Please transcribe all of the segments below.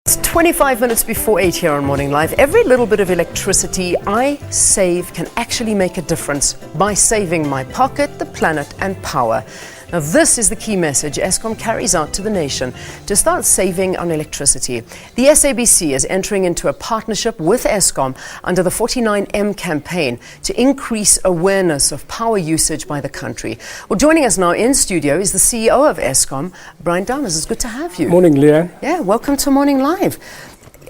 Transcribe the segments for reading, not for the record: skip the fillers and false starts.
It's 25 minutes before 8 here on Morning Live. Every little bit of electricity I save can actually make a difference by saving my pocket, the planet and power. Now this is the key message Eskom carries out to the nation to start saving on electricity. The SABC is entering into a partnership with Eskom under the 49M campaign to increase awareness of power usage by the country. Well, joining us now in studio is the CEO of Eskom, Brian Dames. It's good to have you. Morning, Leanne. Yeah, welcome to Morning Live.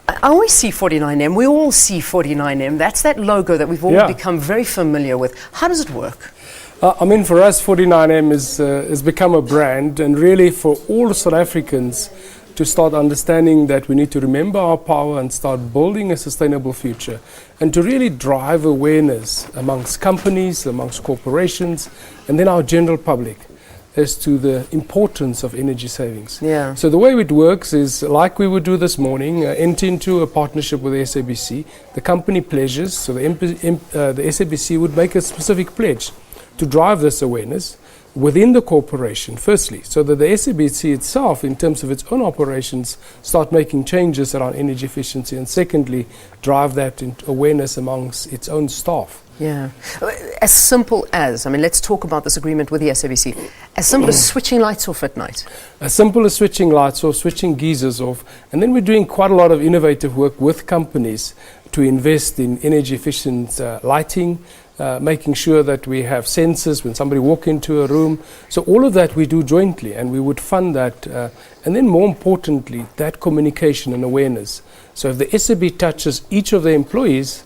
I always see 49M. We all see 49M. That's that logo that we've all become very familiar with. How does it work? For us, 49M has become a brand, and really for all South Africans to start understanding that we need to remember our power and start building a sustainable future, and to really drive awareness amongst companies, amongst corporations, and then our general public as to the importance of energy savings. Yeah. So the way it works is like we would do this morning, enter into a partnership with the SABC. The company pledges, so the SABC would make a specific pledge to drive this awareness within the corporation, firstly, so that the SABC itself, in terms of its own operations, start making changes around energy efficiency, and secondly, drive that awareness amongst its own staff. Yeah. As simple as, let's talk about this agreement with the SABC. As simple as switching lights off at night. As simple as switching lights off, switching geysers off, and then we're doing quite a lot of innovative work with companies to invest in energy efficient lighting, making sure that we have sensors when somebody walks into a room. So all of that we do jointly, and we would fund that. And then more importantly, that communication and awareness. So if the SAB touches each of their employees,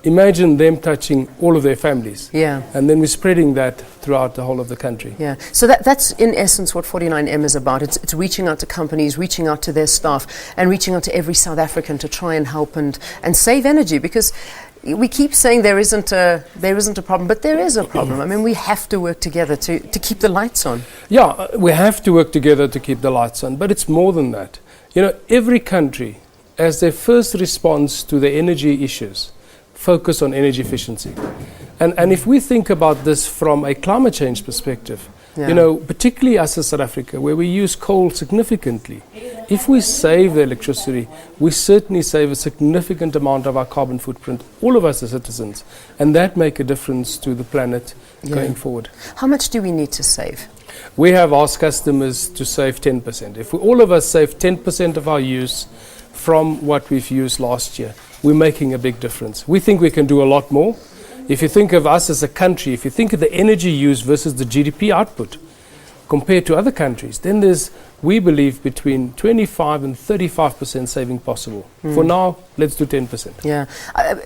imagine them touching all of their families. Yeah. And then we're spreading that throughout the whole of the country. Yeah. So that's in essence what 49M is about. It's reaching out to companies, reaching out to their staff, and reaching out to every South African to try and help and save energy, because we keep saying there isn't a problem, but there is a problem. We have to work together to keep the lights on. Yeah, we have to work together to keep the lights on, but it's more than that. Every country, as their first response to the energy issues, focus on energy efficiency. And if we think about this from a climate change perspective, particularly us as South Africa, where we use coal significantly, if we save the electricity, we certainly save a significant amount of our carbon footprint, all of us as citizens, and that make a difference to the planet going forward. How much do we need to save? We have asked customers to save 10%. If all of us save 10% of our use from what we've used last year, we're making a big difference. We think we can do a lot more. If you think of us as a country, if you think of the energy use versus the GDP output compared to other countries, then there's, we believe, between 25 and 35% saving possible. For now, let's do 10%. Yeah.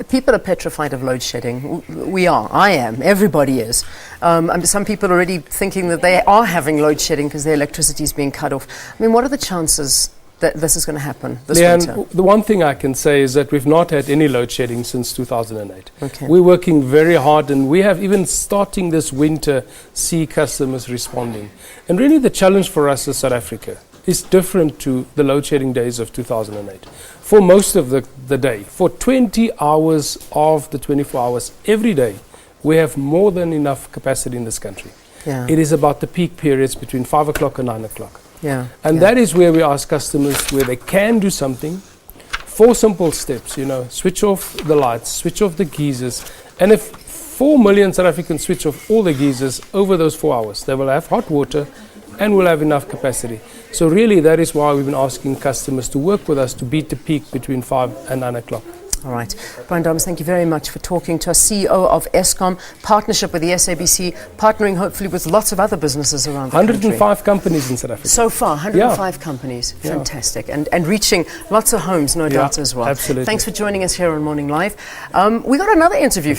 People are petrified of load shedding. We are. I am. Everybody is. Some people are already thinking that they are having load shedding because their electricity is being cut off. What are the chances that this is going to happen this winter? The one thing I can say is that we've not had any load shedding since 2008. Okay. We're working very hard, and we have, even starting this winter, see customers responding. And really the challenge for us as South Africa is different to the load shedding days of 2008. For most of the day, for 20 hours of the 24 hours every day, we have more than enough capacity in this country. Yeah. It is about the peak periods between 5 o'clock and 9 o'clock. Yeah. And that is where we ask customers where they can do something. 4 simple steps, switch off the lights, switch off the geysers. And if 4 million South Africans switch off all the geysers over those 4 hours, they will have hot water and will have enough capacity. So really that is why we've been asking customers to work with us to beat the peak between 5 and 9 o'clock. All right. Brian Dames, thank you very much for talking to us. CEO of Eskom, partnership with the SABC, partnering hopefully with lots of other businesses around the country. 105 companies in South Africa. So far, 105 companies. Fantastic. And reaching lots of homes, no doubt, as well. Absolutely. Thanks for joining us here on Morning Live. We got another interview.